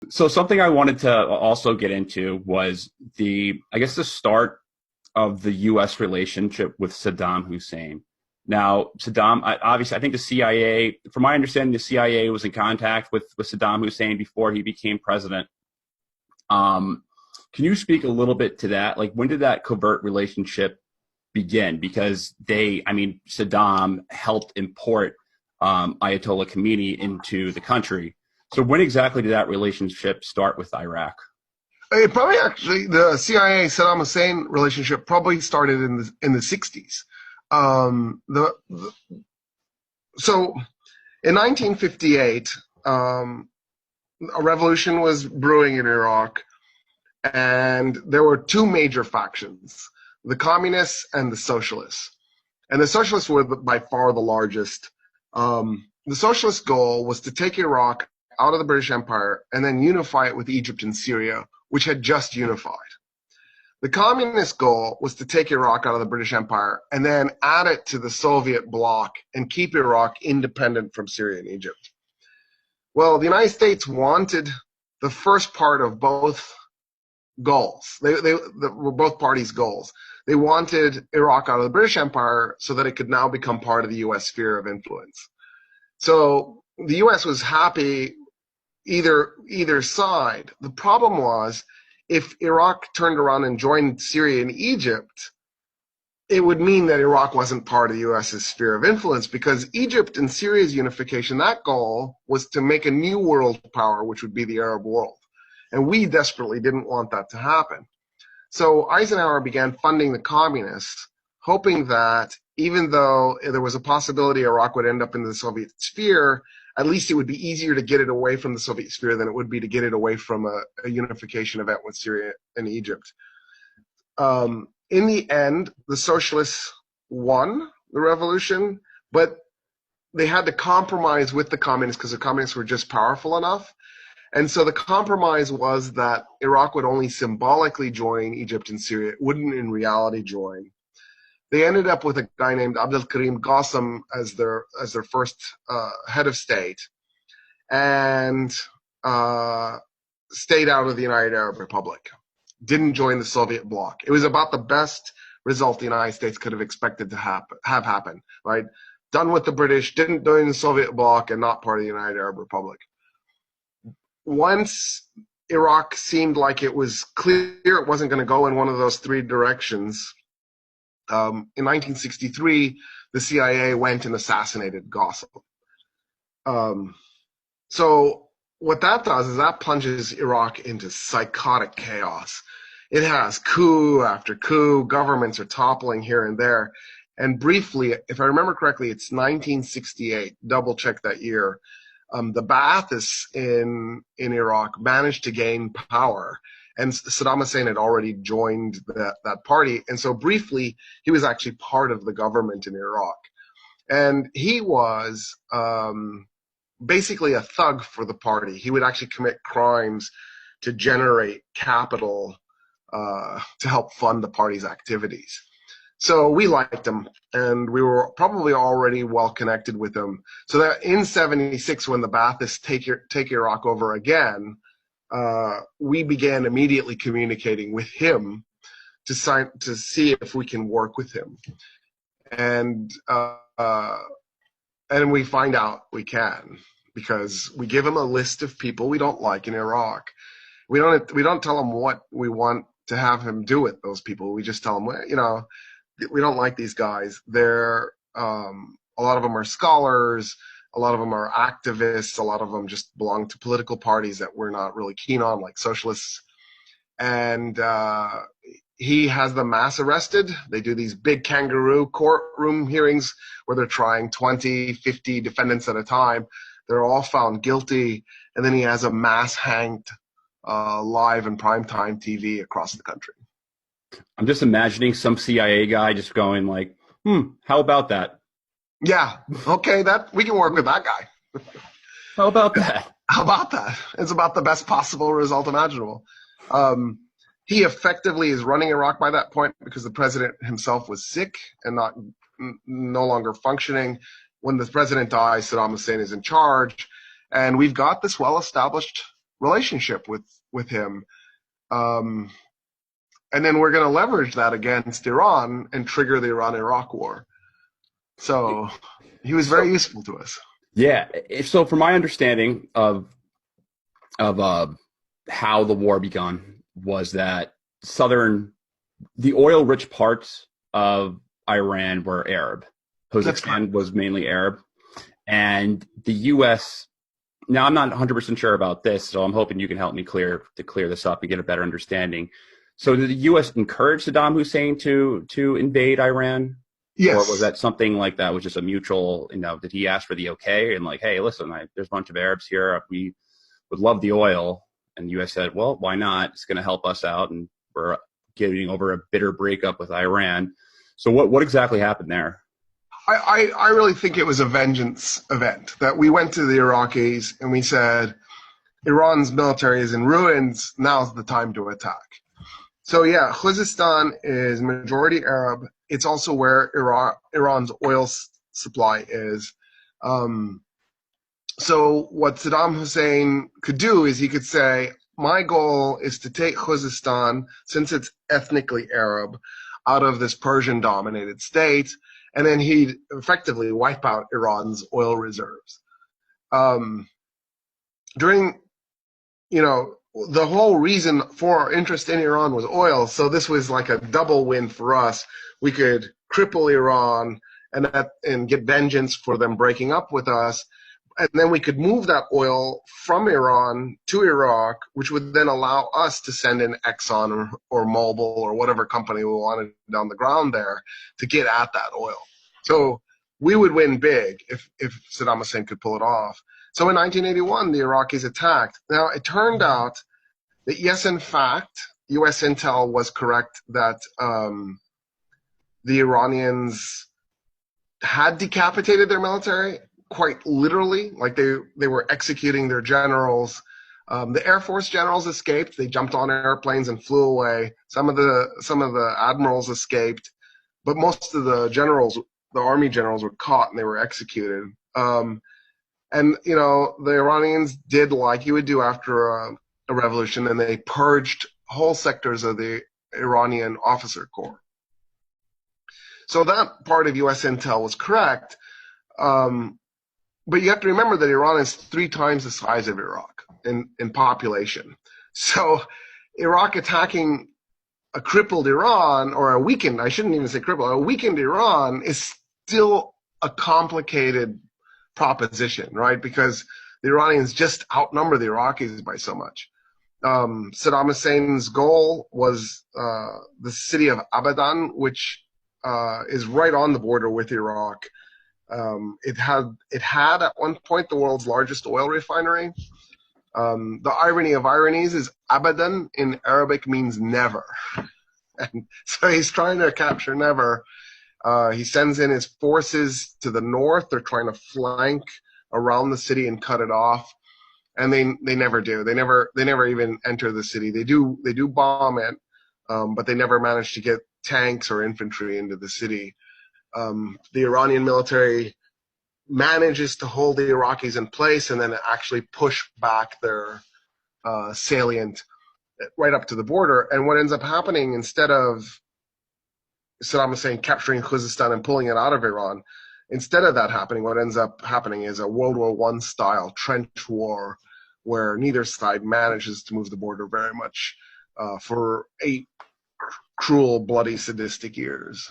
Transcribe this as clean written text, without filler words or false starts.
So something I wanted to also get into was I guess the start of the U.S. relationship with Saddam Hussein. Now, Saddam, obviously, I think the CIA, from my understanding, the CIA was in contact with Saddam Hussein before he became president. Can you speak a little bit to that? Like, when did that covert relationship begin? Because Saddam helped import Ayatollah Khomeini into the country. So when exactly did that relationship start with Iraq? It probably actually, the CIA Saddam Hussein relationship probably started in the 60s. So in 1958, a revolution was brewing in Iraq, and there were two major factions, the communists and the socialists. And the socialists were by far the largest. The socialist goal was to take Iraq out of the British Empire and then unify it with Egypt and Syria, which had just unified. The communist goal was to take Iraq out of the British Empire and then add it to the Soviet bloc and keep Iraq independent from Syria and Egypt. Well, the United States wanted the first part of both goals. They were both parties' goals. They wanted Iraq out of the British Empire so that it could now become part of the U.S. sphere of influence. So the U.S. was happy either side. The problem was, if Iraq turned around and joined Syria and Egypt, it would mean that Iraq wasn't part of the U.S.'s sphere of influence, because Egypt and Syria's unification, that goal was to make a new world power, which would be the Arab world. And we desperately didn't want that to happen. So Eisenhower began funding the communists, hoping that even though there was a possibility Iraq would end up in the Soviet sphere, at least it would be easier to get it away from the Soviet sphere than it would be to get it away from a unification event with Syria and Egypt. In the end, the socialists won the revolution, but they had to compromise with the communists because the communists were just powerful enough. And so the compromise was that Iraq would only symbolically join Egypt and Syria. It wouldn't in reality join. They ended up with a guy named Abdul Karim Qasim as their first head of state, and stayed out of the United Arab Republic. Didn't join the Soviet bloc. It was about the best result the United States could have expected to have happen, right? Done with the British, didn't join the Soviet bloc, and not part of the United Arab Republic. Once Iraq seemed like it was clear it wasn't going to go in one of those three directions, in 1963, the CIA went and assassinated Qasim. So what that does is that plunges Iraq into psychotic chaos. It has coup after coup, governments are toppling here and there. And briefly, if I remember correctly, it's 1968, double check that year, the Ba'athists in Iraq managed to gain power. And Saddam Hussein had already joined that party. And so briefly, he was actually part of the government in Iraq. And he was basically a thug for the party. He would actually commit crimes to generate capital to help fund the party's activities. So we liked him, and we were probably already well connected with him. So that in 76, when the Ba'athists take Iraq over again, we began immediately communicating with him to see if we can work with him, and we find out we can, because we give him a list of people we don't like in Iraq. We don't tell him what we want to have him do with those people. We just tell him, well, we don't like these guys. They're a lot of them are scholars. A lot of them are activists. A lot of them just belong to political parties that we're not really keen on, like socialists. And he has them mass arrested. They do these big kangaroo courtroom hearings where they're trying 20, 50 defendants at a time. They're all found guilty. And then he has a mass hanged live in primetime TV across the country. I'm just imagining some CIA guy just going like, how about that? Yeah, okay, we can work with that guy. How about that? How about that? It's about the best possible result imaginable. He effectively is running Iraq by that point because the president himself was sick and no longer functioning. When the president dies, Saddam Hussein is in charge, and we've got this well-established relationship with him. And then we're going to leverage that against Iran and trigger the Iran-Iraq war. So he was very useful to us. Yeah. So from my understanding of how the war begun was that the oil-rich parts of Iran were Arab. Kazakhstan was mainly Arab. And the U.S. Now, I'm not 100% sure about this, so I'm hoping you can help me clear this up and get a better understanding. So did the U.S. encourage Saddam Hussein to invade Iran? Yes. Or was that something like that was just a mutual, did he ask for the okay and like, hey, listen, there's a bunch of Arabs here. We would love the oil. And the U.S. said, well, why not? It's going to help us out. And we're getting over a bitter breakup with Iran. So what exactly happened there? I really think it was a vengeance event, that we went to the Iraqis and we said, Iran's military is in ruins. Now's the time to attack. So yeah, Khuzestan is majority Arab. It's also where Iran's oil supply is. So what Saddam Hussein could do is he could say, my goal is to take Khuzestan, since it's ethnically Arab, out of this Persian-dominated state, and then he'd effectively wipe out Iran's oil reserves. The whole reason for our interest in Iran was oil, so this was like a double win for us. We could cripple Iran and get vengeance for them breaking up with us, and then we could move that oil from Iran to Iraq, which would then allow us to send in Exxon or Mobil or whatever company we wanted on the ground there to get at that oil. So we would win big if Saddam Hussein could pull it off. So in 1981, the Iraqis attacked. Now, it turned out that, yes, in fact, U.S. intel was correct that the Iranians had decapitated their military, quite literally, like they were executing their generals. The Air Force generals escaped. They jumped on airplanes and flew away. Some of the admirals escaped, but most of the generals, the army generals, were caught and they were executed. And the Iranians did like you would do after a revolution, and they purged whole sectors of the Iranian officer corps. So that part of U.S. intel was correct. But you have to remember that Iran is 3 times the size of Iraq in population. So Iraq attacking a crippled Iran, or a weakened, I shouldn't even say crippled, a weakened Iran is still a complicated proposition, right? Because the Iranians just outnumber the Iraqis by so much. Saddam Hussein's goal was the city of Abadan, which is right on the border with Iraq. It had at one point the world's largest oil refinery. The irony of ironies is Abadan in Arabic means never. And so he's trying to capture never. He sends in his forces to the north. They're trying to flank around the city and cut it off. And they never do. They never even enter the city. They do bomb it, but they never manage to get tanks or infantry into the city. The Iranian military manages to hold the Iraqis in place and then actually push back their salient right up to the border. And what ends up happening, instead of Saddam Hussein capturing Khuzestan and pulling it out of Iran, instead of that happening, what ends up happening is a World War I style trench war where neither side manages to move the border very much for 8 cruel, bloody, sadistic years.